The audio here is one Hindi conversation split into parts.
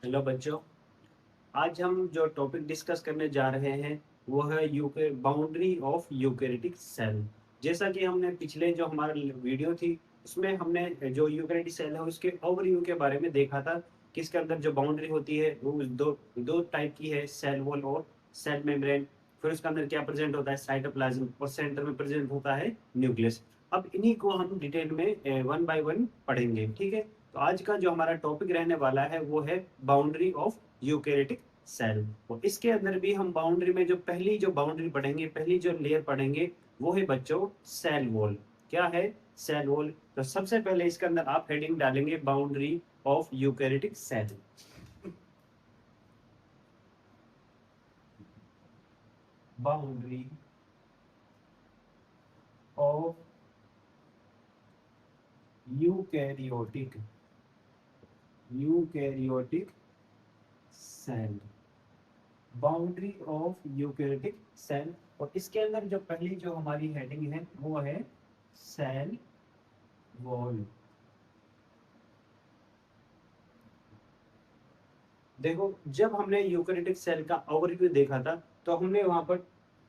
हेलो बच्चों। आज हम जो टॉपिक डिस्कस करने जा रहे हैं वो है यूके बाउंड्री ऑफ यूकेरियोटिक सेल। जैसा कि हमने पिछले जो हमारा वीडियो थी उसमें हमने जो यूकेरियोटिक सेल है उसके ओवरव्यू के बारे में देखा था कि इसके अंदर जो बाउंड्री होती है वो दो दो टाइप की है, सेल वॉल और सेल मेम्ब्रेन। फिर उसके अंदर क्या प्रेजेंट होता है, साइटोप्लाज्म, और सेंटर में प्रेजेंट होता है न्यूक्लियस। अब इन्हीं को हम डिटेल में वन बाय वन पढ़ेंगे, ठीक है। तो आज का जो हमारा टॉपिक रहने वाला है वो है बाउंड्री ऑफ यूकेरियोटिक सेल। और इसके अंदर भी हम बाउंड्री में जो पहली जो बाउंड्री पढ़ेंगे, पहली जो लेयर पढ़ेंगे वो है बच्चों सेल वॉल। क्या है? Cell wall. तो सबसे पहले इसके अंदर आप हेडिंग डालेंगे boundary of eukaryotic cell. Boundary of eukaryotic eukaryotic cell. Boundary of eukaryotic cell. और इसके अंदर जो पहली जो हमारी हेडिंग है वो है सेल वॉल। देखो, जब हमने यूकेरियोटिक सेल का ओवरव्यू देखा था तो हमने वहां पर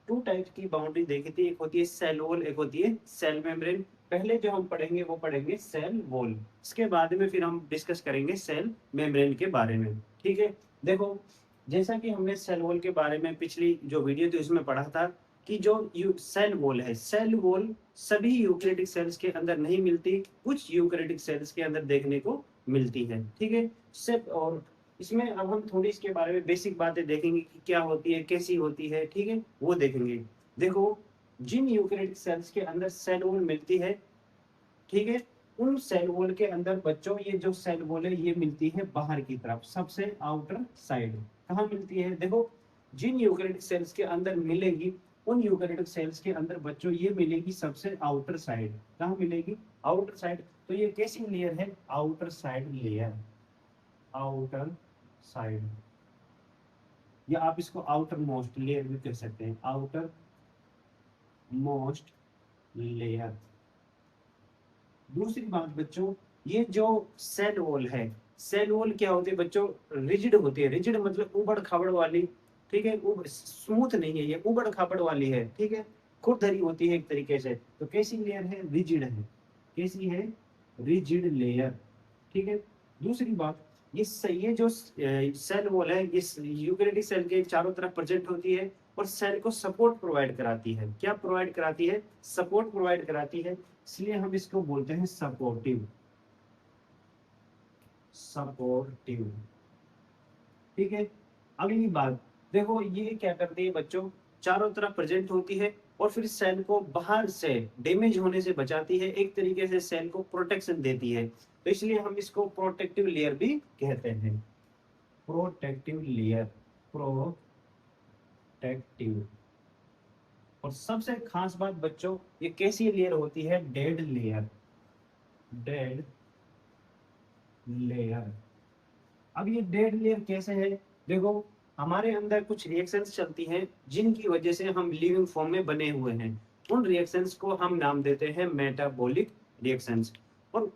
टू टाइप्स की बाउंड्री देखी थी। एक होती है सेल वॉल, एक होती है सेल मेम्ब्रेन। पहले जो हम पढ़ेंगे वो पढ़ेंगे सेल वॉल, इसके बाद में फिर हम डिस्कस करेंगे सेल मेम्ब्रेन के बारे में, ठीक है। देखो, जैसा कि हमने सेल वॉल के बारे में पिछली जो वीडियो थी उसमें पढ़ा था कि जो सेल वॉल है, सेल वॉल सभी यूकेरियोटिक सेल्स के अंदर नहीं मिलती, कुछ यूकेरियोटिक सेल्स के अंदर देखने को मिलती है, ठीक है। सिर्फ और इसमें अब हम थोड़ी इसके बारे में बेसिक बातें देखेंगे कि क्या होती है, कैसी होती है, ठीक है, वो देखेंगे। देखो, जिन यूकेरियोटिक सेल्स के अंदर सेल वॉल मिलती है, ठीक है, उन सेल वॉल के अंदर बच्चों ये जो सेल वॉल है ये मिलती है बाहर की तरफ, सबसे आउटर साइड। कहाँ मिलती है? देखो, जिन यूकेरियोटिक सेल्स के अंदर मिलेगी, उन यूकेरियोटिक सेल्स के अंदर बच्चों ये मिलेगी सबसे आउटर साइड। कहाँ मिलेगी? Outer side. तो ये कैसी लेयर है? Outer side layer. Outer side, या आप इसको आउटर मोस्ट लेयर भी कह सकते हैं, आउटर मोस्ट लेयर। दूसरी बात बच्चों, ये जो सेल वॉल है, सेल वॉल क्या होती है बच्चों? रिजिड होती है। रिजिड मतलब उबड़ खाबड़ वाली, ठीक है। स्मूथ नहीं है, ये उबड़ खाबड़ वाली है, ठीक है। खुरदरी होती है एक तरीके से। तो कैसी लेयर है? रिजिड है। कैसी है? रिजिड लेयर, ठीक है। दूसरी बात, ये जो सेल वॉल है ये यूकेरियोटिक सेल के चारों तरफ प्रेजेंट होती है और सेल को सपोर्ट प्रोवाइड कराती है। क्या प्रोवाइड कराती है? सपोर्ट प्रोवाइड कराती है। इसलिए हम इसको बोलते हैं सपोर्टिव। सपोर्टिव, ठीक है। अगली बात, देखो ये क्या करती है बच्चों? चारों तरफ प्रेजेंट होती है और फिर सेल को बाहर से डैमेज होने से बचाती है, एक तरीके से सेल को प्रोटेक्शन देती है। तो इसलिए हम इसको प्रोटेक्टिव लेयर भी कहते हैं। Protective layer, protective. और सबसे खास बात बच्चों, ये कैसी लेयर होती है? Dead layer. Dead layer. अब ये डेड लेयर कैसे है? देखो, हमारे अंदर कुछ रिएक्शंस चलती हैं जिनकी वजह से हम लिविंग फॉर्म में बने हुए हैं। उन रिएक्शंस को हम नाम देते हैं मेटाबॉलिक रिएक्शंस। और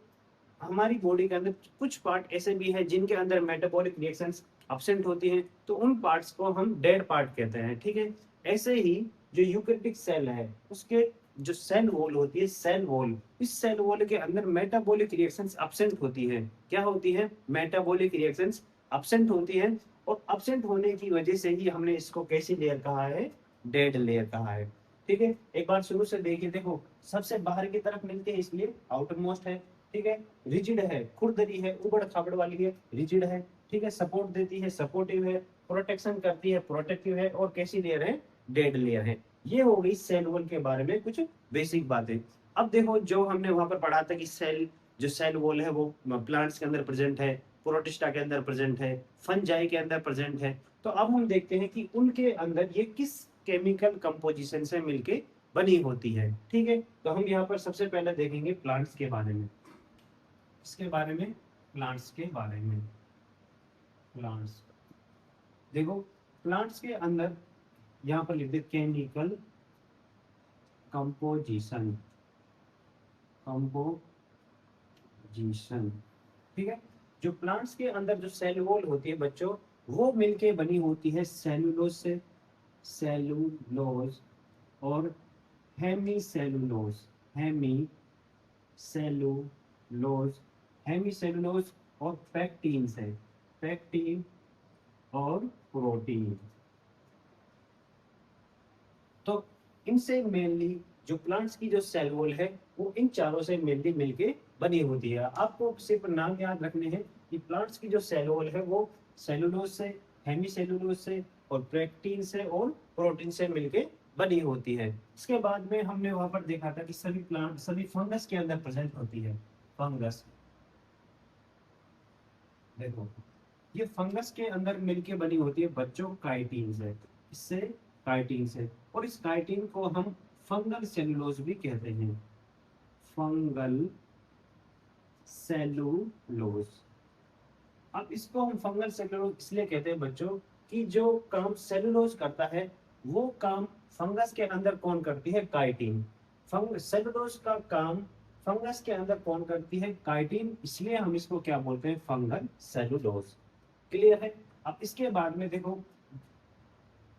हमारी बॉडी के अंदर कुछ पार्ट ऐसे भी है जिनके अंदर मेटाबॉलिक रिएक्शंस अब्सेंट होती हैं, तो उन पार्ट्स को हम डेड पार्ट कहते हैं, ठीक है। ऐसे ही जो यूकेरियोटिक सेल है उसके जो सेल वॉल होती है, सेल वॉल, इस सेल वॉल के अंदर मेटाबॉलिक रिएक्शंस अब्सेंट होती है। क्या होती है? मेटाबॉलिक रिएक्शंस अब्सेंट होती है। और अब्सेंट होने की वजह से ही हमने इसको कैसी लेयर कहा है? डेड लेयर कहा है, ठीक है। एक बार शुरू से देखिए, देखो, सबसे बाहर की तरफ मिलती है इसलिए आउटर मोस्ट है, ठीक है। रिजिड है, खुरदरी है, उबड़ खाबड़ वाली है, रिजिड है, ठीक है। सपोर्ट देती है, सपोर्टिव है। प्रोटेक्शन करती है, प्रोटेक्टिव है। और कैसी लेयर है? डेड लेयर है। ये हो गई सेल वॉल के बारे में कुछ बेसिक बातें। अब देखो, जो हमने वहां पर पढ़ा था कि सेल, जो सेल वॉल है वो प्लांट्स के अंदर प्रेजेंट है, प्रोटिस्टा के अंदर प्रेजेंट है, फंजाई के अंदर प्रेजेंट है। तो अब हम देखते हैं कि उनके अंदर ये किस केमिकल कंपोजिशन से मिलके बनी होती है, ठीक है। तो हम यहाँ पर सबसे पहले देखेंगे प्लांट्स के बारे में। इसके बारे में, प्लांट्स के बारे में। प्लांट्स, देखो, प्लांट्स के अंदर यहाँ पर लिख दे केमिकल कंपोजिशन। कंपोजिशन, ठीक है। जो प्लांट्स के अंदर जो सेल वॉल होती है बच्चों, वो मिलके बनी होती है सेलुलोज से, सेलुलोज और hemi cellulose, hemi cellulose, hemi cellulose और पैक्टीन से, पैक्टीन और प्रोटीन। तो इनसे मेनली जो प्लांट्स की जो सेल वॉल है वो इन चारों से मेनली मिलके बनी होती है। आपको सिर्फ नाम याद रखने हैं कि प्लांट्स की जो सेल वॉल है वो सेलुलोज से, हेमी सेलुलोज से और पैक्टीन से और प्रोटीन से मिलके बनी होती है। इसके बाद में हमने वहां पर देखा था कि सभी प्लांट, सभी फंगस के अंदर प्रेजेंट होती है। फंगस, देखो ये फंगस के अंदर मिलके बनी होती है बच्चों काइटिन से, इससे काइटिन से, और इस काइटिन को हम फंगल सेलुलोज भी कहते हैं, फंगल सेलुलोज। अब इसको हम फंगल सेलुलोज इसलिए कहते हैं बच्चों कि जो काम सेलुलोज करता है वो काम फंगस के अंदर कौन करती है, काइटिन। सेलुलोज का काम फंगस के अंदर कौन करती है, काइटिन, इसलिए हम इसको क्या बोलते हैं, फंगल सेलुलोज। क्लियर है। अब इसके बाद में देखो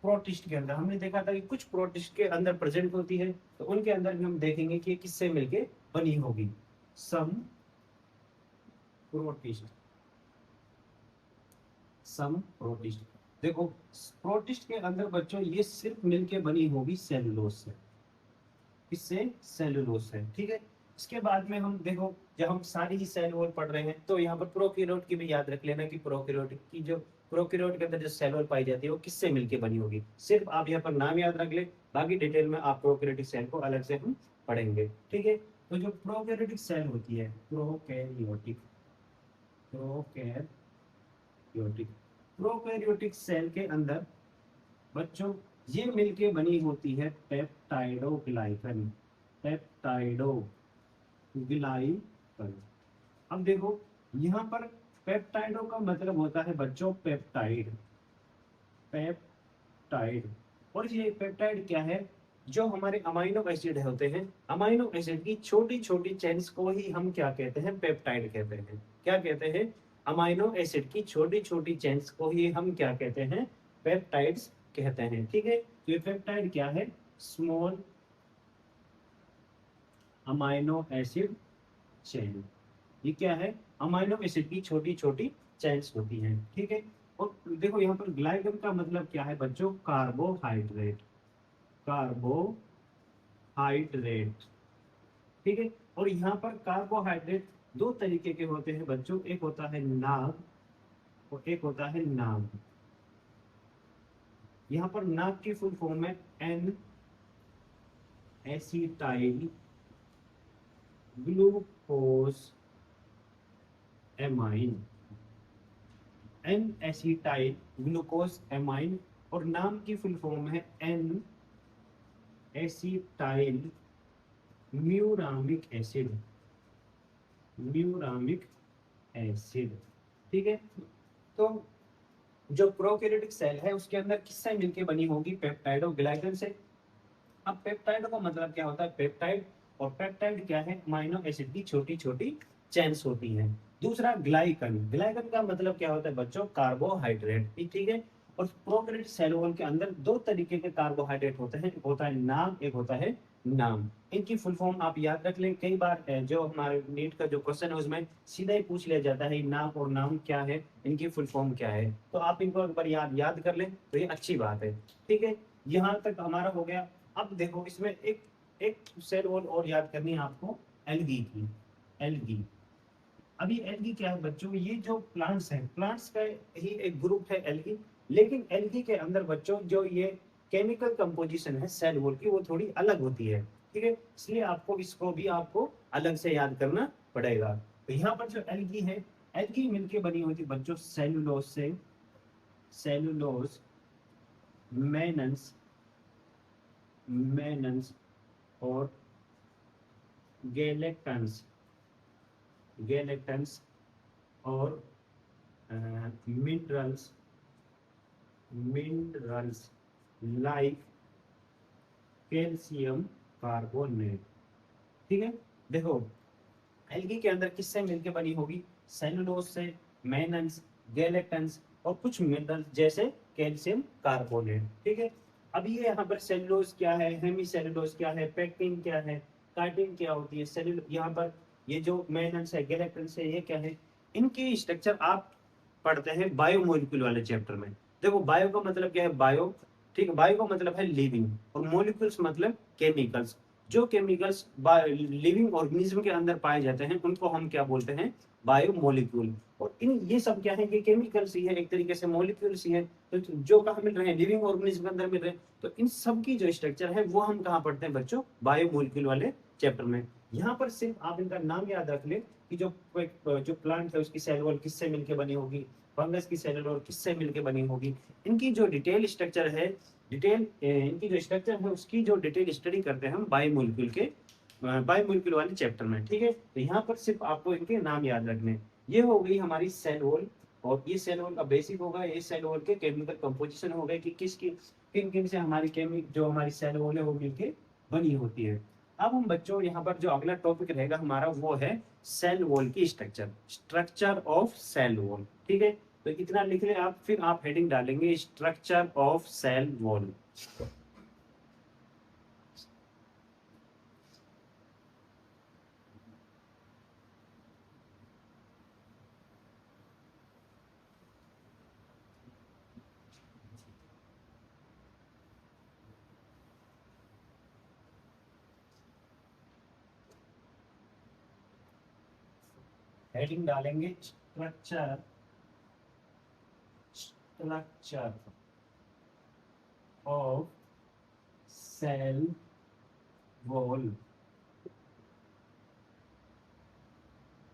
प्रोटिस्ट के अंदर हमने देखा था कि कुछ प्रोटिस्ट के अंदर प्रेजेंट होती है, तो उनके अंदर भी हम देखेंगे कि किससे मिलके बनी होगी, सम प्रोटिस्ट, सम प्रोटिस्ट। देखो प्रोटिस्ट के अंदर बच्चों ये सिर्फ मिलके बनी होगी सेलुलोज से, इससे सेलुलोज से, ठीक है। इसके बाद में हम देखो जब हम सारी ही सेल वॉल पढ़ रहे हैं तो यहाँ पर प्रोकैरियोट की भी याद रख लेना कि प्रोकैरियोट की जो, प्रोकैरियोट के अंदर जो सेल वॉल पाई जाती है वो किससे मिलके बनी होगी। सिर्फ आप यहाँ पर नाम याद रख ले, बाकी डिटेल में आप प्रोकैरियोटिक सेल को अलग से हम पढ़ेंगे, ठीक है। तो जो प्रोकैरियोटिक सेल होती है, प्रोकैरियोटिक, प्रोकैरियोटिक, प्रोकैरियोटिक सेल के अंदर बच्चों ये मिलके बनी होती है पेप्टाइडोग्लाइकन, पेप्टाइडोग्लाइकन। अब देखो यहाँ पर पेप्टाइडो का मतलब होता है बच्चों पेप्टाइड, पेप्टाइड। और ये पेप्टाइड क्या है, जो हमारे अमाइनो एसिड होते हैं, अमाइनो एसिड की छोटी छोटी चेन्स को ही हम क्या कहते हैं, पेप्टाइड कहते हैं। क्या कहते हैं, अमाइनो एसिड की छोटी छोटी चेन्स को ही हम क्या कहते हैं, पेप्टाइड्स कहते हैं, ठीक है। तो ये पेप्टाइड क्या है, स्मॉल अमाइनो एसिड चेन, ये क्या है, अमाइनो एसिड की छोटी छोटी चेन्स होती हैं, ठीक है। और देखो यहाँ पर ग्लाइकन का मतलब क्या है बच्चों, कार्बोहाइड्रेट, कार्बोहाइड्रेट, ठीक है। और यहाँ पर कार्बोहाइड्रेट दो तरीके के होते हैं बच्चों, एक होता है नाग और एक होता है नाम। यहाँ पर नाग की फुल फॉर्म है N acetyl glucose amine, N acetyl glucose amine, और नाम की फुल फॉर्म है N acetyl muramic acid, muramic acid, ठीक है। तो जो प्रोकैरियोटिक सेल है उसके अंदर किससे मिलके बनी होगी, पेप्टाइडोग्लाइकन से। अब पेप्टाइड का मतलब क्या होता है, पेप्टाइड, और पेप्टाइड क्या है, अमीनो एसिड की छोटी छोटी चेन्स होती हैं। दूसरा ग्लाइकन, ग्लाइकन का मतलब क्या होता है बच्चों, कार्बोहाइड्रेट, ठीक है। और प्रोकैरियोटिक सेल वॉल के अंदर दो तरीके के कार्बोहाइड्रेट होते हैं, एक होता है नाम, एक होता है नाम। इनकी फुल फॉर्म आप याद रख लें, कई बार जो हमारे नीट का जो क्वेश्चन है उसमें सीधा ही पूछ लिया जाता है नाम और नाम क्या है, इनकी फुल फॉर्म क्या है, तो आप इनको एक बार याद कर लें तो ये अच्छी बात है, ठीक है। यहाँ तक हमारा हो गया। अब देखो इसमें एक एक सेल वॉल और याद करनी है आपको, एल्गी की, एल्गी। अभी एल्गी क्या है बच्चों, ये जो प्लांट्स हैं, प्लांट्स का ही एक ग्रुप है एल्गी, लेकिन एल्गी के अंदर बच्चों जो ये केमिकल कंपोजिशन है सेल वॉल की वो थोड़ी अलग होती है, ठीक है। इसलिए आपको इसको भी आपको अलग से याद करना पड़ेगा। तो यहाँ पर जो एल्गी है, एल्गी मिलके बनी होती है बच्चों सेलुलोज से, सेलुलोज, मेनन्स, मेनन्स और गैलेक्टन्स, गैलेक्टन्स और minerals, minerals like calcium carbonate, ठीक है। देखो एल्गी के अंदर किससे मिलके बनी होगी, सेलुलोज से, मेनन्स, गैलेक्टन्स और कुछ मिनरल्स जैसे कैल्शियम कार्बोनेट। ठीक है, अब ये यहाँ पर सेलुलोज क्या है, हेमी सेलुलोज क्या है, पेक्टिन क्या है, कार्टिन क्या होती है, सेलुलो यहाँ पर ये जो मेनन्स है, गैलेक्टन्स है, ये क्या है, इनकी स्ट्रक्चर आप पढ़ते हैं बायोमोलिक्यूल वाले चैप्टर में। देखो बायो का मतलब क्या है, बायो, ठीक है, बायो का मतलब है लिविंग और मोलिक्यूल्स मतलब केमिकल्स। जो केमिकल्स लिविंग ऑर्गेनिज्म के अंदर पाए जाते हैं उनको हम क्या बोलते हैं, बायोमोलिक्यूल। और इन ये सब क्या है, ये केमिकल्स ही है, एक तरीके से मोलिक्यूल्स ही है। तो जो कहाँ मिल रहे हैं, लिविंग ऑर्गेनिज्म के अंदर मिल रहे हैं। तो इन सब की जो स्ट्रक्चर है वो हम कहाँ पढ़ते हैं बच्चों, बायोमोलिक्यूल वाले चैप्टर में। यहाँ पर सिर्फ आप इनका नाम याद रख ले कि जो प्लांट है उसकी सेल वॉल किससे मिलकर बनी होगी, फंगस की सेल वॉल किससे मिलकर बनी होगी, इनकी जो डिटेल स्ट्रक्चर है, डिटेल इनकी जो स्ट्रक्चर है उसकी जो डिटेल स्टडी करते हैं हम बायोमोलिक्यूल के, बायोमोलिक्यूल वाले चैप्टर में। ठीक है, तो यहाँ पर सिर्फ आपको इनके नाम याद रखने। ये हो गई हमारी सेल वॉल, और ये सेल वॉल का बेसिक होगा, ये सेल वॉल के केमिकल कंपोजिशन हो गए कि किन किन से हमारी केमिक जो हमारी सेल वॉल है वो मिलके बनी होती है। अब हम बच्चों यहाँ पर जो अगला टॉपिक रहेगा हमारा वो है सेल वॉल की structure, structure of cell wall. ठीक है, तो इतना लिख ले आप, फिर आप हेडिंग डालेंगे structure of cell wall. Heading डालेंगे structure, structure of cell wall.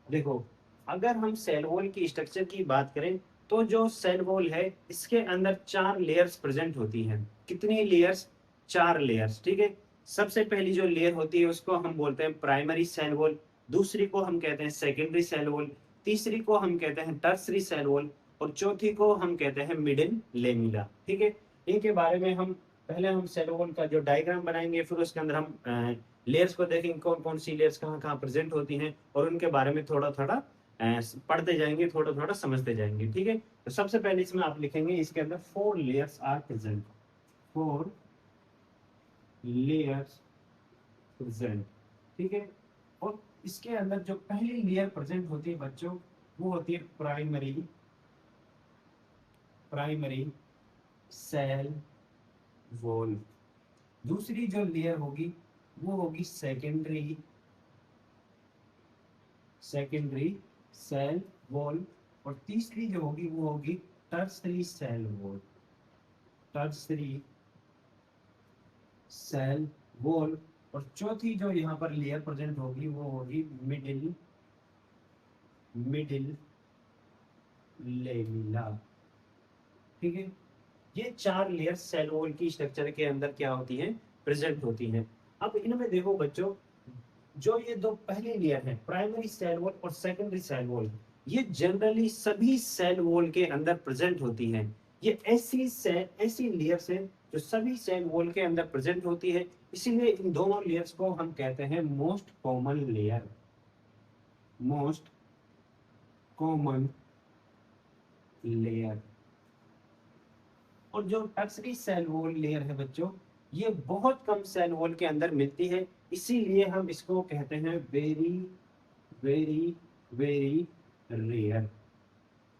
देखो, अगर हम सेल वॉल की स्ट्रक्चर की बात करें तो जो सेल वॉल है इसके अंदर 4 लेयर्स प्रेजेंट होती हैं। कितनी लेयर्स, 4 लेयर्स। ठीक है, सबसे पहली जो लेयर होती है उसको हम बोलते हैं प्राइमरी सेल वॉल, दूसरी को हम कहते हैं सेकेंडरी सेल वॉल, तीसरी को हम कहते हैं टर्सरी सेल वॉल, और चौथी को हम कहते हैं मिडिल लेमिला। ठीक है, इनके बारे में हम पहले हम सेल वॉल का जो डायग्राम बनाएंगे, फिर उसके अंदर हम लेयर्स को देखेंगे कौन कौन सी लेयर्स कहाँ कहाँ प्रेजेंट होती हैं, और उनके बारे में थोड़ा थोड़ा पढ़ते जाएंगे, थोड़ा थोड़ा समझते जाएंगे। ठीक है, तो सबसे पहले इसमें आप लिखेंगे इसके अंदर 4 layers are present, 4 layers present. ठीक है, और इसके अंदर जो पहली लेयर प्रेजेंट होती है बच्चों वो होती है प्राइमरी, प्राइमरी सेल वॉल। दूसरी जो लेयर होगी वो होगी सेकेंडरी, सेकेंडरी सेल वॉल, और तीसरी जो होगी वो होगी tertiary cell wall, tertiary cell wall, और चौथी जो यहाँ पर लेयर प्रेजेंट होगी वो होगी मिडिल, मिडिल लेमिला। ठीक है, ये 4 लेयर सेल वॉल की स्ट्रक्चर के अंदर क्या होती हैं, प्रेजेंट होती हैं। अब इनमें देखो बच्चों, जो ये दो पहली लेयर है प्राइमरी सेल वॉल और सेकेंडरी सेल वॉल, ये जनरली सभी सेल वॉल के अंदर प्रेजेंट होती हैं। ये ऐसी सेल, ऐसी लेयर्स हैं जो सभी सेल वॉल के अंदर प्रेजेंट होती है, इसीलिए इन दोनों लेयर्स को हम कहते हैं most common layer, most common layer. और जो टर्सरी सेल वॉल लेयर है बच्चों, ये बहुत कम सेल वॉल के अंदर मिलती है, इसीलिए हम इसको कहते हैं वेरी वेरी वेरी रेयर।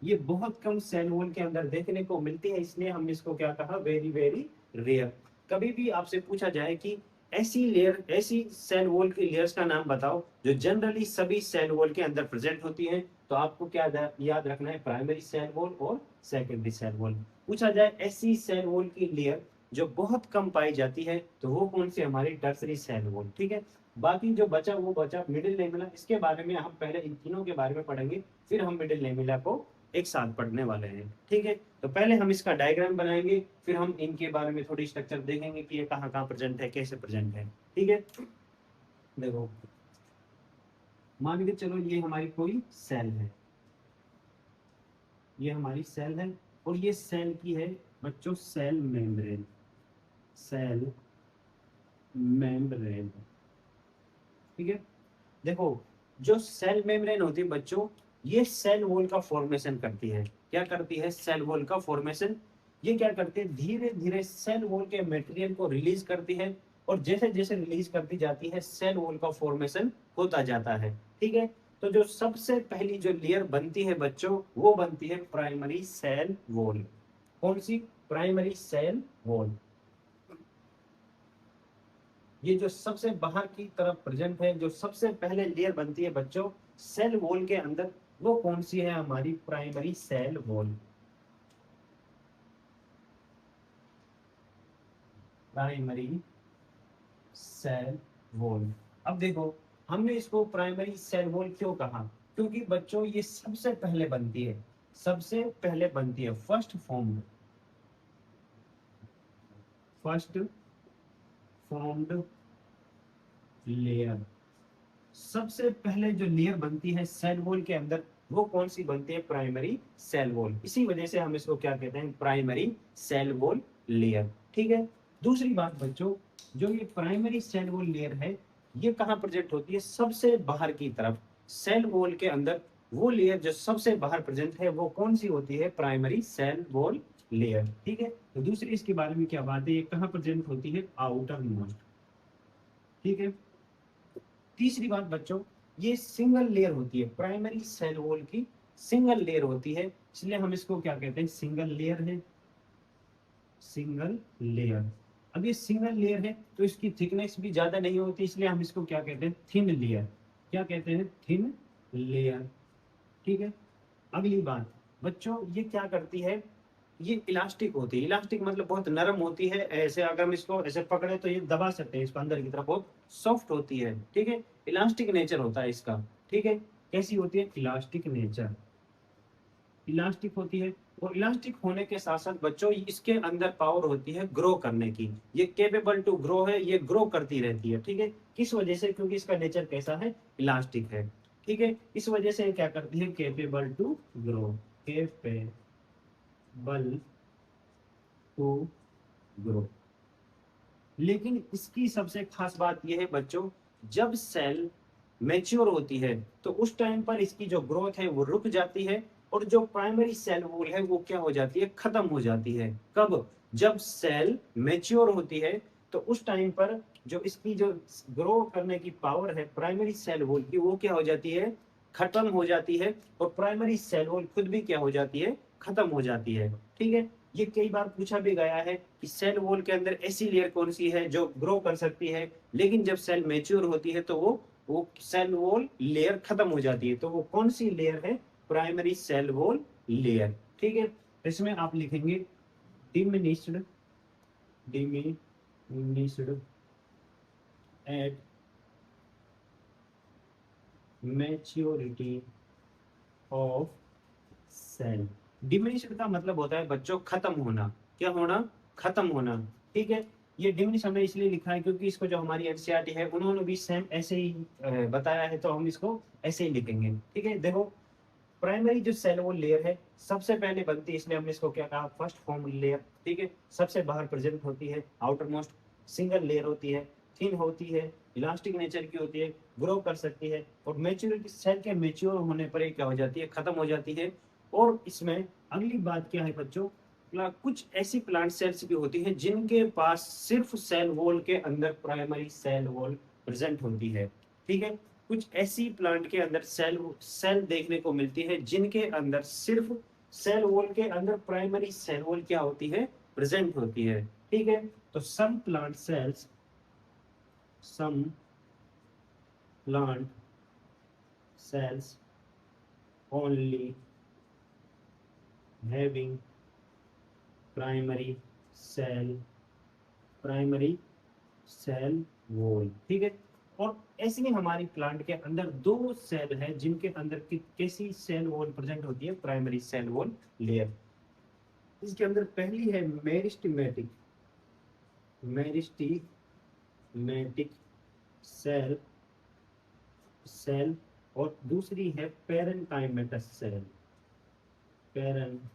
ये बहुत कम सेल वॉल के अंदर देखने को मिलती है, इसलिए हमने इसको क्या कहा, वेरी वेरी रेयर। कभी भी आपसे पूछा जाए कि ऐसी लेयर, ऐसी सेल वॉल की लेयर्स का नाम बताओ जो जनरली सभी सेल वॉल के अंदर प्रेजेंट होती है, तो आपको क्या याद रखना है, प्राइमरी सेल वॉल और सेकेंडरी सेल वॉल। पूछा जाए ऐसी सेल वॉल की लेयर जो बहुत कम पाई जाती है, तो वो कौन सी, हमारी टर्सरी सेल वॉल। ठीक है, बाकी जो बचा वो बचा मिडिल लेमिला, इसके बारे में हम पहले इन तीनों के बारे में पढ़ेंगे, फिर हम मिडिल लेमिला को एक साथ पढ़ने वाले हैं। ठीक है, तो पहले हम इसका डायग्राम बनाएंगे, फिर हम इनके बारे में थोड़ी स्ट्रक्चर देखेंगे कि ये कहाँ कहाँ प्रेजेंट है, कैसे प्रेजेंट है। ठीक है, देखो मान के चलो ये हमारी कोई सेल है, ये हमारी सेल है, और ये सेल की है बच्चों सेल मेम्ब्रेन, सेल मेम्ब्रेन। ठीक है, देखो जो सेल मेम्ब्रेन होती है बच्चों, ये सेल वॉल का फॉर्मेशन करती है। क्या करती है? सेल वॉल का फॉर्मेशन। ये क्या करती है? धीरे धीरे सेल वॉल के मटेरियल को रिलीज करती है, और जैसे जैसे रिलीज करती जाती है सेल वॉल का फॉर्मेशन होता जाता है। ठीक है, तो जो सबसे पहली जो लेयर बनती है बच्चों, वो बनती है प्राइमरी सेल वॉल। कौन सी? Primary cell wall. ये जो सबसे बाहर की तरफ प्रेजेंट है, जो सबसे पहले लेयर बनती है बच्चों सेल वॉल के अंदर, वो कौन सी है? हमारी primary cell wall. Primary cell wall. अब देखो, हमने इसको प्राइमरी सेल वॉल क्यों कहा? क्योंकि बच्चों ये सबसे पहले बनती है, सबसे पहले बनती है, फर्स्ट फॉर्म्ड लेयर। सबसे पहले जो लेयर बनती है सेल वॉल के अंदर, वो कौन सी बनती है? Primary cell wall. इसी वजह से हम इसको क्या कहते हैं? Primary cell wall layer. ठीक है। दूसरी बात बच्चों, जो ये प्राइमरी सेल वॉल लेयर है, ये कहाँ प्रेजेंट होती है? सबसे बाहर की तरफ सेल वॉल के अंदर। वो लेयर जो सबसे बाहर प्रेजेंट है, वो कौन सी होती है? Primary cell wall layer. ठीक है। तो दूसरी इसके बारे में क्या बात है? ये कहाँ प्रेजेंट होती है? Outer most. ठीक है। तीसरी बात बच्चों, ये सिंगल लेयर होती है, प्राइमरी सेल वॉल की सिंगल लेयर होती है, इसलिए हम इसको क्या कहते हैं? सिंगल लेयर है, सिंगल लेयर। अब ये सिंगल लेयर है तो इसकी थिकनेस भी ज्यादा नहीं होती, इसलिए हम इसको क्या कहते हैं? Thin layer. क्या कहते हैं? Thin layer. ठीक है। अगली बात बच्चों, ये क्या करती है? ये इलास्टिक होती है। इलास्टिक मतलब बहुत नरम होती है, ऐसे अगर हम इसको ऐसे पकड़े तो ये दबा सकते हैं इसको अंदर की तरफ, बहुत सॉफ्ट होती है। ठीक है, इलास्टिक नेचर होता है इसका। ठीक है, कैसी होती है? इलास्टिक नेचर, इलास्टिक होती है। और इलास्टिक होने के साथ साथ बच्चों इसके अंदर पावर होती है ग्रो करने की। ये केपेबल टू ग्रो है, ये ग्रो करती रहती है। ठीक है, किस वजह से? क्योंकि इसका नेचर कैसा है? इलास्टिक है। ठीक है, इस वजह से क्या करती है? Capable to grow, capable to grow. लेकिन इसकी सबसे खास बात यह है बच्चों, जब सेल मैच्योर होती है तो उस टाइम पर इसकी जो ग्रोथ है वो रुक जाती है, और जो प्राइमरी सेल वॉल है वो क्या हो जाती है? खत्म हो जाती है। कब? जब सेल मैच्योर होती है तो उस टाइम पर जो इसकी जो ग्रो करने की पावर है प्राइमरी सेल वॉल की, वो क्या हो जाती है? खत्म हो जाती है। और प्राइमरी सेल वॉल खुद भी क्या हो जाती है? खत्म हो जाती है। ठीक है, ये कई बार पूछा भी गया है कि सेल वॉल के अंदर ऐसी लेयर कौन सी है जो ग्रो कर सकती है, लेकिन जब सेल मैच्योर होती है तो वो सेल वॉल लेयर खत्म हो जाती है। तो वो कौन सी लेयर है? Primary cell wall layer. ठीक है, इसमें आप लिखेंगे diminished, diminished at maturity of cell. Diminished का मतलब होता है बच्चों खत्म होना। क्या होना? खत्म होना। ठीक है, ये डिमिनिश हमने इसलिए लिखा है क्योंकि इसको जो हमारी एनसीईआरटी है उन्होंने भी सेम ऐसे ही बताया है, तो हम इसको ऐसे ही लिखेंगे। ठीक है, देखो, प्राइमरी जो सेल वो लेयर है सबसे पहले बनती है, इसलिए हमने इसको क्या कहा? First form layer. ठीक है, सबसे बाहर प्रेजेंट होती है, आउटर मोस्ट सिंगल लेयर होती है, थिन होती है, इलास्टिक नेचर की होती है, ग्रो कर सकती है, और मेच्योरिटी सेल के मेच्योर होने पर ये क्या हो जाती है? खत्म हो जाती है। और इसमें अगली बात क्या है बच्चों, कुछ ऐसी प्लांट सेल्स भी होती हैं जिनके पास सिर्फ सेल वॉल के अंदर प्राइमरी सेल वॉल प्रेजेंट होती है। ठीक है, कुछ ऐसी प्लांट के अंदर सेल सेल देखने को मिलती है जिनके अंदर सिर्फ सेल वॉल के अंदर प्राइमरी सेल वॉल क्या होती है? प्रेजेंट होती है। ठीक है, तो some plant cells only having primary cell primary cell wall. ठीक है, और ऐसी ही हमारी प्लांट के अंदर दो सेल है जिनके अंदर कैसी सेल वॉल प्रेजेंट होती है? Primary cell wall layer. इसके अंदर पहली है मेरिस्टेमेटिक, मेरिस्टेमेटिक सेल सेल और दूसरी है पेरेंकाइमेटस सेल, पेरेंकाइमेटस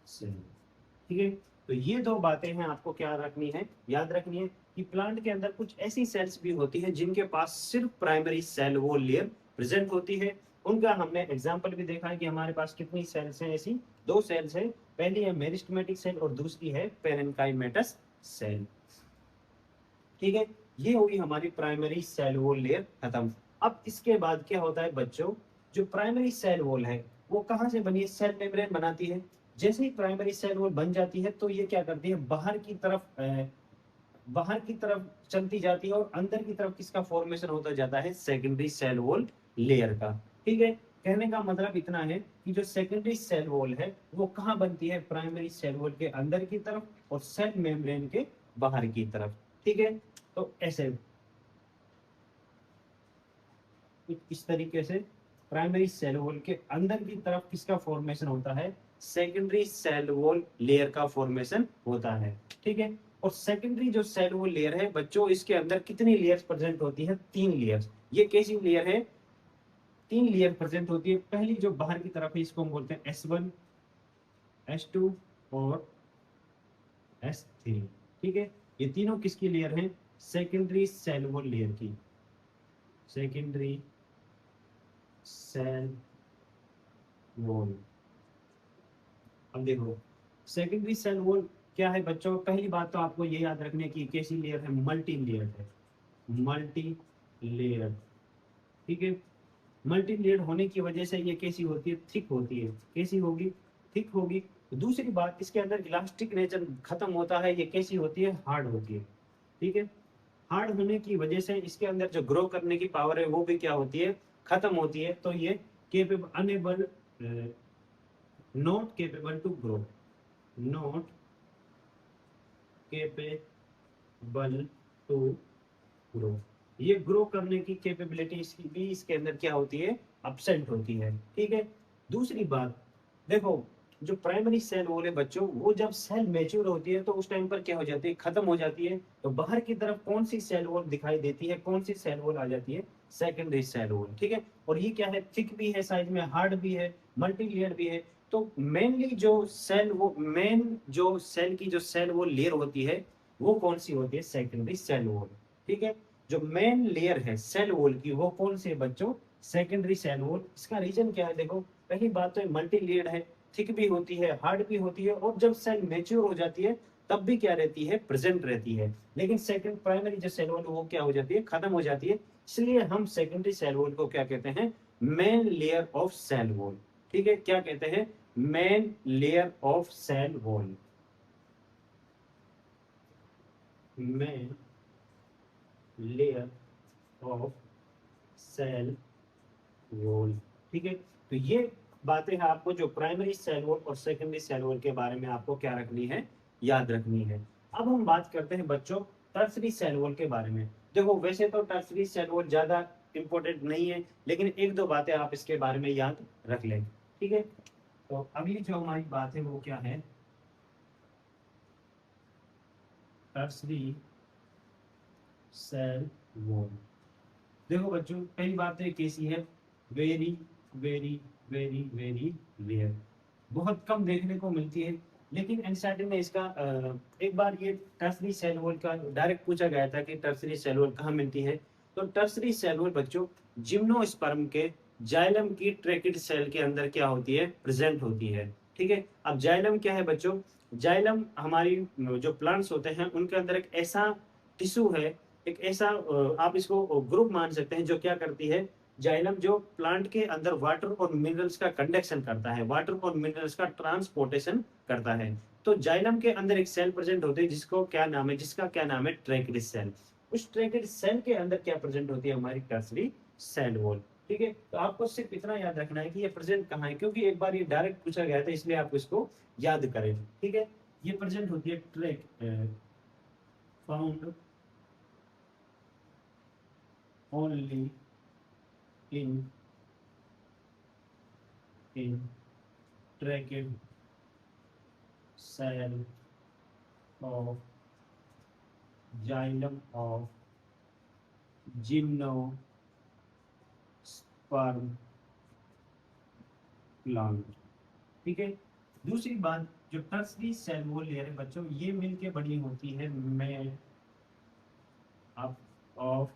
सेल। ठीक है, तो ये दो बातें हैं आपको क्या रखनी है? याद रखनी है। कि प्लांट के अंदर कुछ ऐसी सेल्स भी होती हैं जिनके पास सिर्फ primary cell wall layer present होती है। उनका हमने एग्जांपल भी देखा है कि हमारे पास कितनी सेल्स हैं, ऐसी दो सेल्स हैं, पहली है मेरिस्टेमेटिक सेल और दूसरी है पेरेन्काइमेटस सेल। ठीक है, ये होगी हमारी प्राइमरी सेल वॉल लेयर खत्म। अब इसके बाद क्या होता है बच्चों, जो प्राइमरी सेल वॉल है वो कहाँ से बनी है, सेल मेम्ब्रेन बनाती है। जैसे ही प्राइमरी सेल वॉल बन जाती है तो ये क्या करती है, बाहर की तरफ चलती जाती है और अंदर की तरफ किसका फॉर्मेशन होता जाता है, सेकेंडरी सेल वॉल लेयर का। ठीक है, कहने का मतलब इतना है कि जो सेकेंडरी सेल वॉल है वो कहाँ बनती है, प्राइमरी सेल वॉल के अंदर की तरफ और सेल मेम्ब्रेन के बाहर की तरफ। ठीक है, तो ऐसे कुछ इस तरीके से प्राइमरी सेल वॉल के अंदर की तरफ किसका फॉर्मेशन होता है, सेकेंडरी सेल वॉल लेयर का फॉर्मेशन होता है। ठीक है, और सेकेंडरी जो सेल वॉल लेयर है बच्चों, इसके अंदर कितनी लेयर्स प्रेजेंट होती है, तीन लेयर्स। ये कैसी लेयर है, तीन लेयर प्रेजेंट होती है। पहली जो बाहर की तरफ है इसको हम बोलते हैं S1, S2 और S3। ठीक है, ये तीनों किसकी लेयर हैं, सेकेंडरी सेल वॉल लेयर की, सेकेंडरी सेल वॉल। अब देखो सेकेंडरी सेल वॉल क्या है बच्चों, पहली बात तो आपको ये याद रखने की कैसी लेयर है, मल्टी लेयर है, मल्टी लेयर। ठीक है, मल्टी लेयर होने की वजह से ये कैसी होती है, थिक होती है। कैसी होगी, थिक होगी। दूसरी बात, इसके अंदर इलास्टिक नेचर खत्म होता है, ये कैसी होती है, हार्ड होती है। ठीक है, हार्ड होने की वजह से इसके अंदर जो ग्रो करने की पावर है वो भी क्या होती है, खत्म होती है। तो ये capable unable, not capable to grow, not capable to grow, ये ग्रो करने की कैपेबिलिटी इसकी भी इसके अंदर क्या होती है, अपसेंट होती है। ठीक है, दूसरी बात देखो, जो प्राइमरी सेल वॉल है बच्चों, वो जब सेल मैच्योर होती है तो उस टाइम पर क्या हो जाती है, खत्म हो जाती है। तो बाहर की तरफ कौन सी सेल वॉल दिखाई देती है, कौन सी सेल वॉल आ जाती है, सेकेंडरी सेल वॉल। ठीक है, और ये क्या है, थिक भी है, साइज में हार्ड भी है, मल्टी लेयर भी है। तो मेनली जो सेल वो मेन जो सेल की जो सेल वॉल लेयर होती है वो कौन सी होती है, सेकेंडरी सेल वॉल। ठीक है, जो मेन लेयर है सेल वॉल की वो कौन सी है बच्चों, सेकेंडरी सेल वॉल। इसका रीजन क्या है, देखो पहली बात तो मल्टी लेयर्ड है, थिक भी होती है, हार्ड भी होती है, और जब सेल मैच्योर हो जाती है तब भी क्या रहती है, प्रेजेंट रहती है। लेकिन सेकंड प्राइमरी जो सेल वॉल वो क्या हो जाती है, खत्म हो जाती है। इसलिए हम सेकेंडरी सेल वॉल को क्या कहते हैं, main layer of cell wall. ठीक है, क्या कहते हैं, main layer of cell wall, main layer of cell wall. ठीक है, तो ये बातें हैं आपको जो प्राइमरी सेल वॉल और सेकेंडरी सेल वॉल के बारे में आपको क्या रखनी है, याद रखनी है। अब हम बात करते हैं बच्चों टर्सरी सेल वॉल के बारे में। देखो वैसे तो टर्सरी सेल वॉल ज्यादा इंपॉर्टेंट नहीं है, लेकिन एक दो बातें आप इसके बारे में याद रख लें। ठीक है, तो अगली जो हमारी बात है वो क्या है, टर्सरी सेल वॉल। देखो बच्चों पहली बात तो ये कैसी है, very very very very rare, बहुत कम देखने को मिलती है। लेकिन एनसीईआरटी ने इसका एक बार ये टर्सरी सेल वॉल का डायरेक्ट पूछा गया था कि टर्सरी सेल वॉल कहाँ मिलती है। तो टर्सरी सेल वॉल बच्चों जिम्नोस्पर्म के जाइलम की ट्रैकिड सेल के अंदर क्या होती है, प्रेजेंट होती है। ठीक है, अब जाइलम क्या है बच्चों, जाइलम हमारी जो प्लांट्स होते हैं उनके अंदर एक ऐसा टिश्यू है, एक ऐसा आप इसको ग्रुप मान सकते हैं जो क्या करती है, जाइलम जो प्लांट के अंदर वाटर और मिनरल्स का कंडक्शन करता है, वाटर और मिनरल्स का ट्रांसपोर्टेशन करता है। तो जाइलम के अंदर एक सेल प्रेजेंट होती है जिसको क्या नाम है, जिसका क्या नाम है, ट्रैकिड सेल। उस ट्रैकिड सेल के अंदर क्या प्रेजेंट होती है, हमारी टर्सरी सेल वॉल। ठीक है, तो आपको सिर्फ इतना याद रखना है कि ये प्रेजेंट कहाँ है, क्योंकि एक बार ये डायरेक्ट पूछा गया था इसलिए आप इसको याद करें। ठीक है, ये प्रेजेंट होती है track found only in in tracheid cell of xylem of gymnosperm plant। ठीक है, दूसरी बात जो टर्सरी सेल वॉल लेयर है बच्चों, ये मिलके बनी होती है ऑफ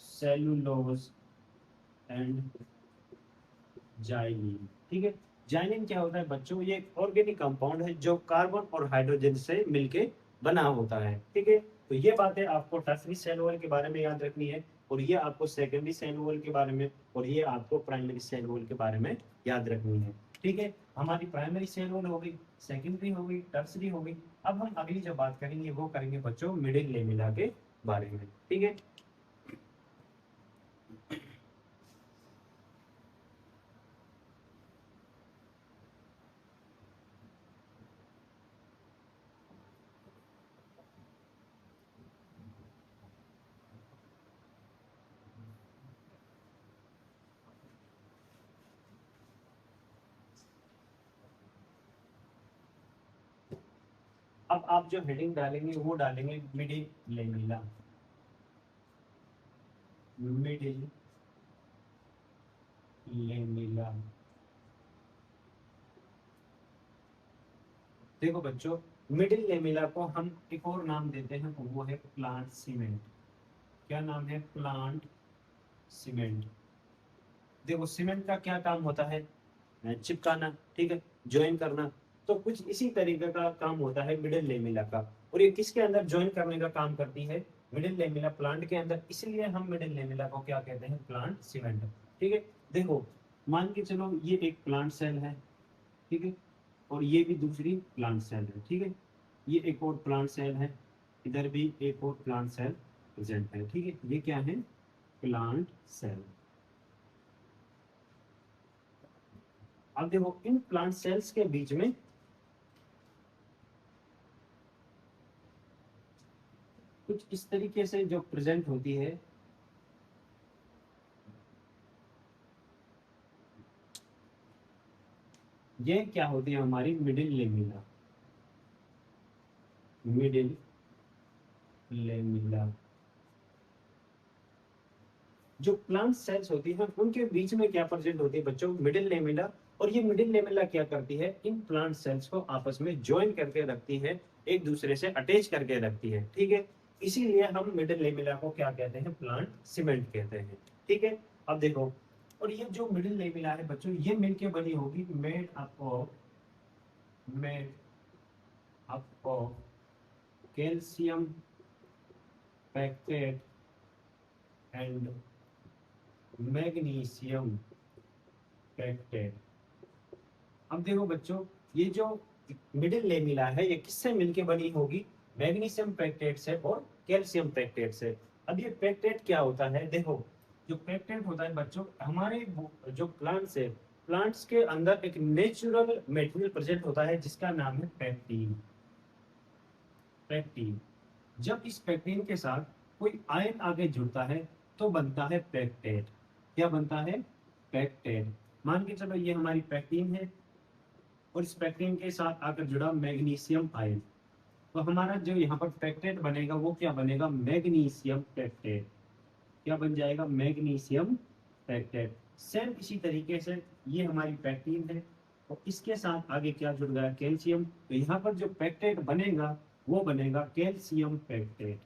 सेलुलोज एंड जाइलीन। ठीक है, जाइलीन क्या होता है बच्चों, ये एक ऑर्गेनिक कंपाउंड है जो कार्बन और हाइड्रोजन से मिलके बना होता है। ठीक है, तो ये बातें आपको टर्सरी सेल वॉल के बारे में याद रखनी है, और ये आपको सेकेंडरी सेल वॉल के बारे में, और ये आपको प्राइमरी सेल वॉल के बारे में याद रखनी है। ठीक है, हमारी प्राइमरी सेल वॉल हो गई, सेकेंडरी हो गई, टर्सरी हो गई। अब हम अगली जो बात करेंगे वो करेंगे बच्चों मिडिल लेमिला के बारे में। ठीक है, अब आप जो हेडिंग डालेंगे वो डालेंगे मिडिल लेमिला। Middle lamella. देखो बच्चों, मिडिल लेमिला को हम एक और नाम देते हैं, वो है प्लांट सीमेंट। क्या नाम है? Plant cement. देखो सीमेंट का क्या काम होता है? चिपकाना, ठीक है, ज्वाइन करना। तो कुछ इसी तरीके का काम होता है मिडिल लेमिला का। और ये किसके अंदर ज्वाइन करने का काम करती है? मिडिल लेमिला प्लांट के अंदर। इसलिए हम मिडिल लेमिला को क्या कहते हैं? Plant cement. ठीक है, देखो मान के चलो ये एक प्लांट सेल है, ठीक है, और ये भी दूसरी प्लांट सेल है। ठीक है, ये एक और प्लांट सेल है, इधर भी एक और प्लांट सेल प्रेजेंट है। ठीक है, ये क्या है? Plant cell. अब देखो इन प्लांट सेल्स के बीच में कुछ इस तरीके से जो प्रेजेंट होती है, ये क्या होती है? हमारी मिडिल लेमिला। Middle lamella. जो प्लांट सेल्स होती है उनके बीच में क्या प्रेजेंट होती है बच्चों? Middle lamella. और ये मिडिल लेमिला क्या करती है? इन प्लांट सेल्स को आपस में ज्वाइन करके रखती है, एक दूसरे से अटैच करके रखती है। ठीक है, इसीलिए हम मिडिल लेमिला को क्या कहते हैं? प्लांट सीमेंट कहते हैं। ठीक है, अब देखो, और ये जो मिडिल लेमिला है बच्चों, ये मिलके बनी होगी made up of, made up of calcium pectate and magnesium pectate. अब देखो बच्चों, ये जो मिडिल लेमिला है ये किससे मिलके बनी होगी? मैग्नीशियम पैक्टेट से और कैल्शियम पैक्टेट से। अब ये पैक्टेट क्या होता है? देखो, जो पैक्टेट होता है बच्चों, हमारे जो प्लांट्स है, प्लांट्स के अंदर एक नेचुरल मटेरियल प्रेजेंट होता है जिसका नाम है पैक्टीन। पैक्टीन। जब इस पैक्टीन के साथ कोई आयन आगे जुड़ता है तो बनता है पैक्टेट। क्या बनता है? पैक्टेट। मान के चलो ये हमारी पैक्टीन है, और इस पैक्टीन के साथ आकर जुड़ा मैग्नीशियम आयन, तो हमारा जो यहाँ पर पैक्टेट बनेगा वो क्या बनेगा? Magnesium pectate. क्या बन जाएगा? Magnesium pectate. सेम इसी तरीके से ये हमारी पैक्टीन है, और इसके साथ आगे क्या जुड़ गया? कैल्शियम। तो यहाँ पर जो पैक्टेट बनेगा वो बनेगा कैल्शियम पैक्टेट।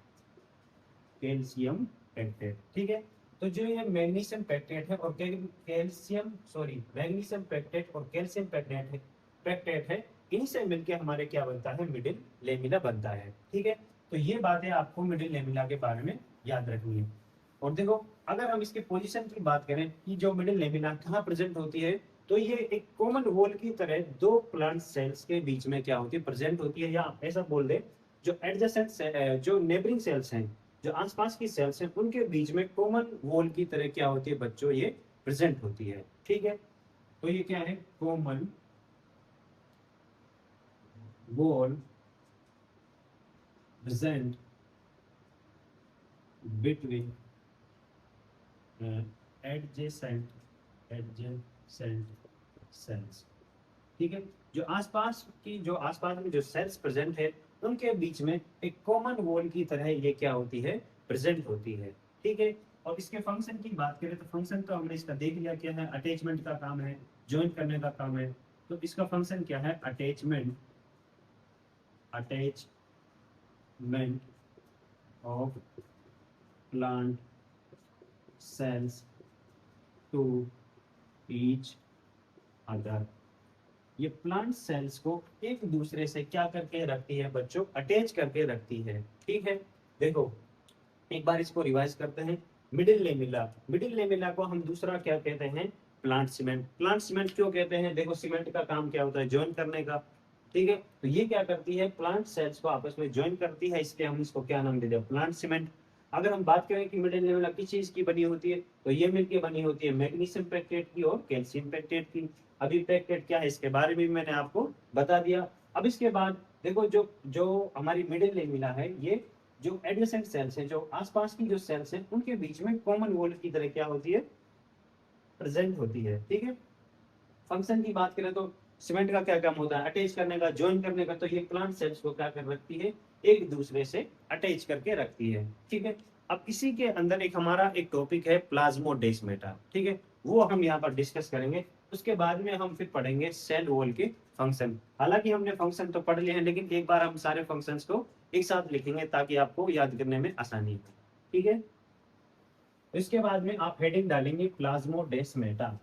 Calcium pectate. ठीक है, तो जो ये मैग्नीशियम पैक्टेट है और कैल्शियम सॉरी मैग्नीशियम पैक्टेट और कैल्शियम पैक्टेट है, इन्हीं से मिलके हमारे क्या बनता है? मिडिल लेमिला बनता है। ठीक है, तो ये बातें आपको मिडिल लेमिला के बारे में याद रखनी है। और देखो, अगर हम इसके पोजीशन की बात करें कि जो मिडिल लेमिला कहाँ प्रेजेंट होती है, तो ये एक कॉमन वॉल की तरह दो प्लांट सेल्स के बीच में क्या होती है? प्रेजेंट होती है, या आप ऐसा बोल दे जो एडजेसेंट जो नेबरिंग सेल्स हैं, जो आसपास की सेल्स हैं, उनके बीच में कॉमन वॉल की तरह क्या होती है बच्चों? ये प्रेजेंट होती है। ठीक है, तो ये क्या है? Common wall present between adjacent sales. ठीक है, जो आसपास में जो सेल्स प्रेजेंट है उनके बीच में एक कॉमन वॉल की तरह ये क्या होती है? प्रेजेंट होती है। ठीक है, और इसके फंक्शन की बात करें तो फंक्शन तो हमने इसका देख लिया, क्या है? अटैचमेंट का काम है, ज्वाइन करने का काम है। तो इसका फंक्शन क्या है? Attachment. Attachment of plant cells to each other। ये प्लांट सेल्स को एक दूसरे से क्या करके रखती है बच्चों, अटैच करके रखती है। ठीक है, देखो एक बार इसको रिवाइज करते हैं। मिडिल लेमिला, मिडिल लेमिला को हम दूसरा क्या कहते हैं, प्लांट सीमेंट। प्लांट सीमेंट क्यों कहते हैं, देखो सीमेंट का काम क्या होता है, ज्वाइन करने का। ठीक है, तो ये क्या करती है, प्लांट सेल्स को आपस में ज्वाइन करती है, इसलिए हम इसको क्या नाम देते हैं, प्लांट सीमेंट। अगर हम बात करें कि मिडिल लेमिला किस चीज की बनी होती है, तो ये मिलकर बनी होती है मैग्नीशियम पेक्टेट की और कैल्शियम पेक्टेट की। अभी पेक्टेट क्या है इसके बारे में मैंने आपको बता दिया। अब इसके बाद देखो जो जो हमारी मिडिल लेमिला है, ये जो एडजेसेंट सेल्स हैं, जो आसपास की जो सेल्स हैं, उनके बीच में कॉमन वॉल की तरह क्या होती है, प्रेजेंट होती है। ठीक है, फंक्शन की बात करें तो सीमेंट का क्या काम होता है, अटैच करने का, ज्वाइन करने का। तो ये प्लांट सेल्स को क्या कर रखती है, एक दूसरे से अटैच करके रखती है। ठीक है, अब इसी के अंदर एक हमारा एक टॉपिक है प्लाज्मोडेस्माटा। ठीक है, वो हम यहाँ पर डिस्कस करेंगे। उसके बाद में हम फिर पढ़ेंगे सेल वॉल के फंक्शन। हालांकि हमने फंक्शन तो पढ़ लिए हैं, लेकिन एक बार हम सारे फंक्शंस को एक साथ लिखेंगे ताकि आपको याद करने में आसानी हो। ठीक है, इसके बाद में आप हेडिंग डालेंगे प्लाज्मोडेस्माटा।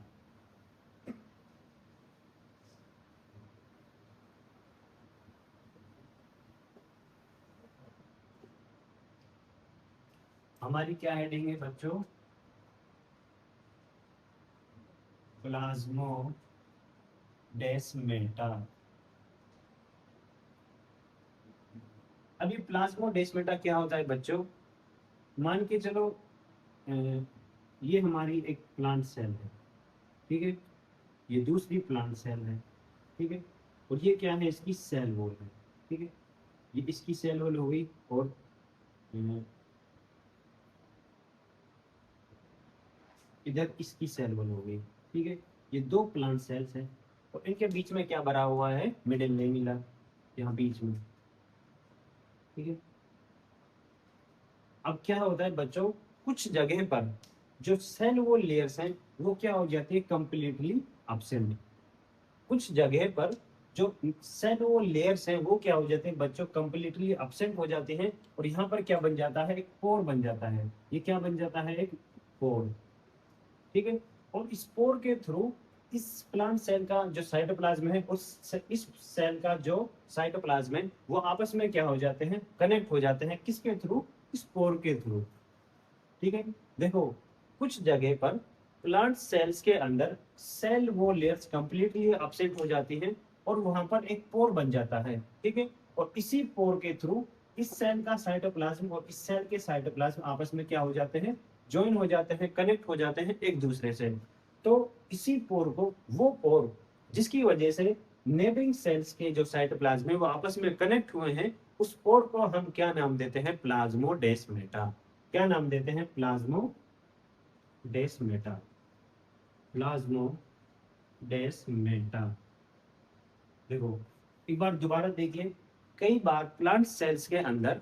हमारी क्या हेडिंग है बच्चों, प्लाज्मोडेस्माटा। अभी प्लाज्मोडेस्माटा क्या होता है बच्चों, मान के चलो ये हमारी एक प्लांट सेल है। ठीक है, ये दूसरी प्लांट सेल है। ठीक है, और ये क्या है, इसकी सेल वॉल है। ठीक है, ये इसकी सेल वॉल हो गई, और अ, इधर इसकी सेल वॉल हो गई। ठीक है, ये दो प्लांट सेल्स हैं, और इनके बीच में क्या भरा हुआ है, मिडिल लेमिला, यहाँ बीच में। ठीक है, अब क्या होता है बच्चों, कुछ जगह पर जो सेल वॉल लेयर्स हैं वो क्या हो जाती है, कंप्लीटली एब्सेंट। कुछ जगह पर जो सेल वॉल लेयर्स हैं वो क्या हो जाते हैं बच्चों, कंप्लीटली एब्सेंट हो जाते हैं, और यहाँ पर क्या बन जाता है, एक पोर बन जाता है। ये क्या बन जाता है, एक पोर। ठीक है, और इस पोर के थ्रू इस प्लांट सेल का जो साइटोप्लाज्म है, इस सेल का जो साइटोप्लाज्म है, वो आपस में क्या हो जाते हैं, कनेक्ट हो जाते हैं। किसके थ्रू, इस पोर के थ्रू। ठीक है, देखो कुछ जगह पर प्लांट सेल्स के अंदर सेल वो लेयर्स कंप्लीटली अपसेट हो जाती हैं, और वहां पर एक पोर बन जाता है। ठीक है, और इसी पोर के थ्रू इस सेल का साइटोप्लाज्म और इस सेल के साइटोप्लाज्म आपस में क्या हो जाते हैं, ज्वाइन हो जाते हैं, कनेक्ट हो जाते हैं एक दूसरे से। तो इसी पोर को, वो पोर जिसकी वजह से नेबरिंग सेल्स के जो साइटोप्लाज्म है वो आपस में कनेक्ट हुए हैं, उस पोर को हम क्या नाम देते हैं, प्लाज्मोडेस्माटा। क्या नाम देते हैं, प्लाज्मोडेस्माटा। प्लाज्मोडेस्माटा। देखो एक बार दोबारा देखिए, कई बार प्लांट सेल्स के अंदर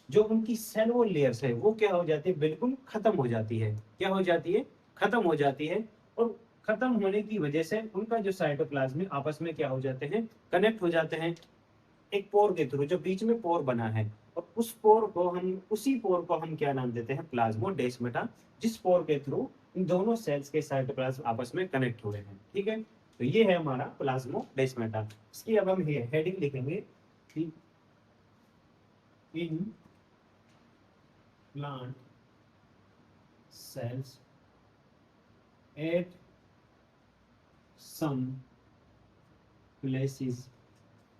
जो उनकी सेल वॉल लेयर्स है वो क्या हो जाती है, बिल्कुल खत्म हो जाती है। क्या हो जाती है, खत्म हो जाती है, और खत्म होने की वजह से उनका जो साइटोप्लाज्म आपस में क्या हो जाते हैं, कनेक्ट हो जाते हैं एक पोर के थ्रू, जो बीच में पोर बना है। और उसी पोर को हम क्या नाम देते हैं, प्लाज्मोडेस्माटा, जिस पोर के थ्रू इन दोनों सेल्स के साइटोप्लाज्म आपस में कनेक्ट हुए हैं। ठीक है, तो ये है हमारा प्लाज्मोडेस्माटा। इसकी अब हम हेडिंग लिखेंगे कि in plant cells at some places,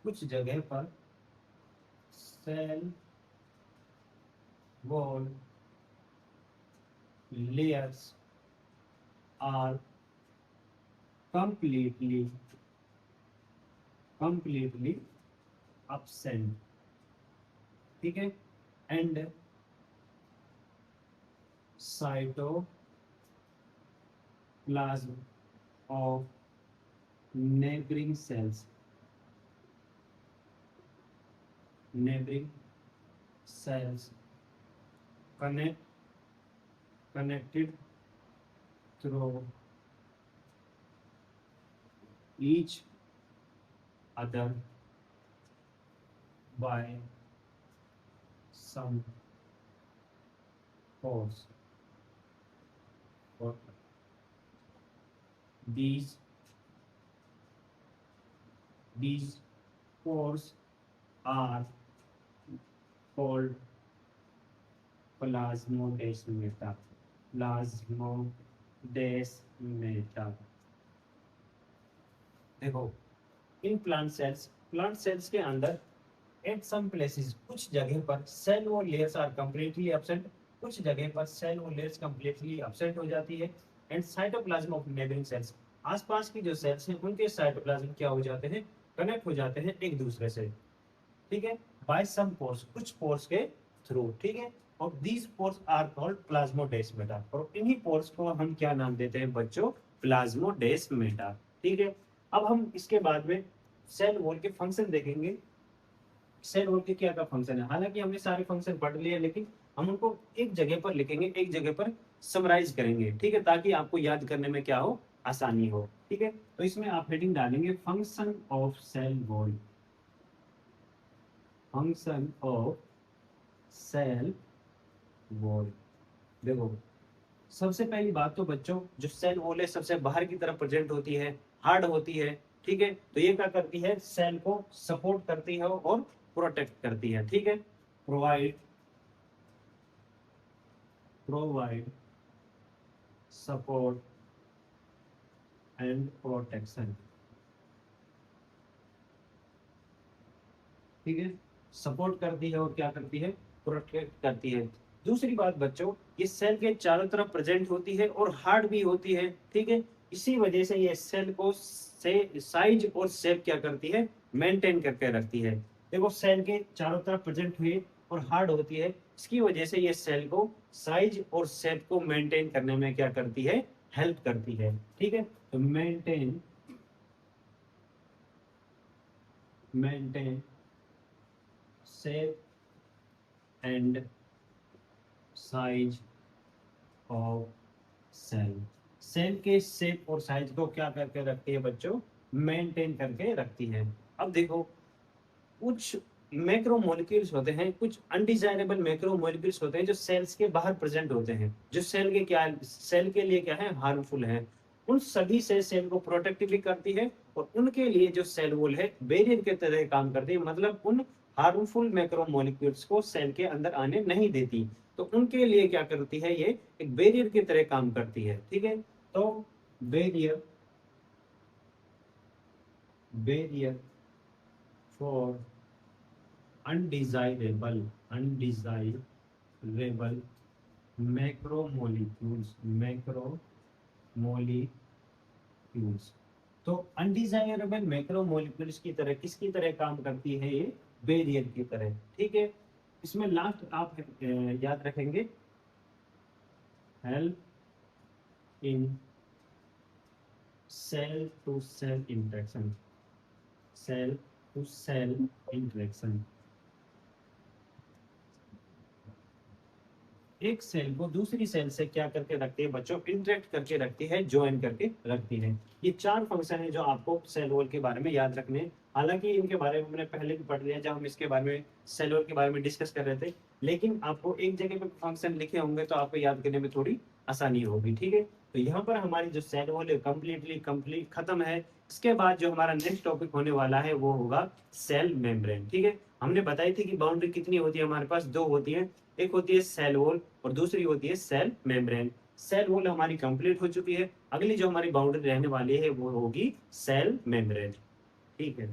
कुछ जगह पर cell wall layers are completely absent। ठीक है, and cytoplasm of neighboring cells connected through each other by some pores, or these pores are called plasmodesmata. Plasmodesmata. देखो, इन प्लांट सेल्स के अंदर एट सम प्लेसेस, कुछ जगह पर सेल और लेयर्स आर कंप्लीटली एब्सेंट, कुछ जगह पर सेल और लेयर्स कंप्लीटली एब्सेंट हो जाती है। And cytoplasm of neighbouring cells, आसपास की जो सेल्स हैं उनके साइटोप्लाज्म क्या हो जाते हैं, कनेक्ट हो जाते हैं एक दूसरे से, ठीक है, बाय सम पोर्स, कुछ पोर्स के थ्रू, ठीक है। और these pores are called plasmodesmata, और इन्हीं पोर्स को हम क्या नाम देते हैं बच्चों, प्लाज्मोडेस्माटा, ठीक है। अब हम इसके बाद में सेल वॉल के फंक्शन देखेंगे, सेल वॉल के क्या क्या फंक्शन है। हालांकि हमने सारे फंक्शन पढ़ लिए, लेकिन हम उनको एक जगह पर लिखेंगे, एक जगह पर समराइज करेंगे, ठीक है, ताकि आपको याद करने में क्या हो, आसानी हो, ठीक है। तो इसमें आप हेडिंग डालेंगे function of cell wall, function of cell wall. देखो, सबसे पहली बात तो बच्चों, जो सेल वॉल है सबसे बाहर की तरफ प्रेजेंट होती है, हार्ड होती है, ठीक है। तो ये क्या करती है, सेल को सपोर्ट करती है और प्रोटेक्ट करती है, ठीक है। प्रोवाइड सपोर्ट एंड प्रोटेक्शन, ठीक है, सपोर्ट करती है और क्या करती है, प्रोटेक्ट करती है। दूसरी बात बच्चों, ये सेल के चारों तरफ प्रेजेंट होती है और हार्ड भी होती है, ठीक है। इसी वजह से ये सेल को से साइज और शेप क्या करती है, मेंटेन करके रखती है। देखो, सेल के चारों तरफ प्रेजेंट हुई और हार्ड होती है, इसकी वजह से ये सेल को साइज और शेप को मेंटेन करने में क्या करती है, हेल्प करती है, ठीक है। तो maintain shape and size of cell, cell के शेप और साइज को क्या करके रखती है बच्चों, मेंटेन करके रखती है। अब देखो, कुछ मैक्रोमोलिक्यूल्स होते हैं, कुछ अनडिजायरेबल मैक्रोमोलिक्यूल्स होते हैं जो सेल्स के बाहर प्रेजेंट होते हैं, जो सेल के लिए क्या है, हार्मफुल है। उन सभी से सेल को प्रोटेक्ट भी करती है, और उनके लिए जो सेल वॉल है बैरियर के तरह काम करती है, मतलब उन हार्मफुल मैक्रोमोलिक्यूल्स को सेल के अंदर आने नहीं देती। तो उनके लिए क्या करती है, ये एक बैरियर की तरह काम करती है, ठीक है। तो barrier barrier for undesirable macromolecules. तो अनडिजायरेबल मैक्रोमोलिक्यूल्स की तरह किसकी तरह काम करती है, ये बैरियर की तरह, ठीक है। इसमें लास्ट आप याद रखेंगे, help in cell to cell interaction, cell to cell interaction. एक सेल को दूसरी सेल से क्या करके रखती है बच्चों, इंटरेक्ट करके रखती है, ज्वाइन करके रखती है। ये चार फंक्शन है जो आपको सेल वॉल के बारे में याद रखने हैं। हालांकि इनके बारे में हमने पहले भी पढ़ लिया जब हम इसके बारे में सेल वॉल के बारे में डिस्कस कर रहे थे, लेकिन आपको एक जगह पे फंक्शन लिखे होंगे तो आपको याद करने में थोड़ी आसानी होगी, ठीक है। तो यहाँ पर हमारी जो सेल वॉल है कंप्लीट खत्म है। इसके बाद जो हमारा नेक्स्ट टॉपिक होने वाला है वो होगा सेल मेम्ब्रेन, ठीक है। हमने बताई थी कि बाउंड्री कितनी होती है, हमारे पास दो होती है, एक होती है सेल वॉल और दूसरी होती है सेल मेम्ब्रेन। सेल वॉल हमारी कंप्लीट हो चुकी है, अगली जो हमारी बाउंड्री रहने वाली है वो होगी सेल मेम्ब्रेन, ठीक है।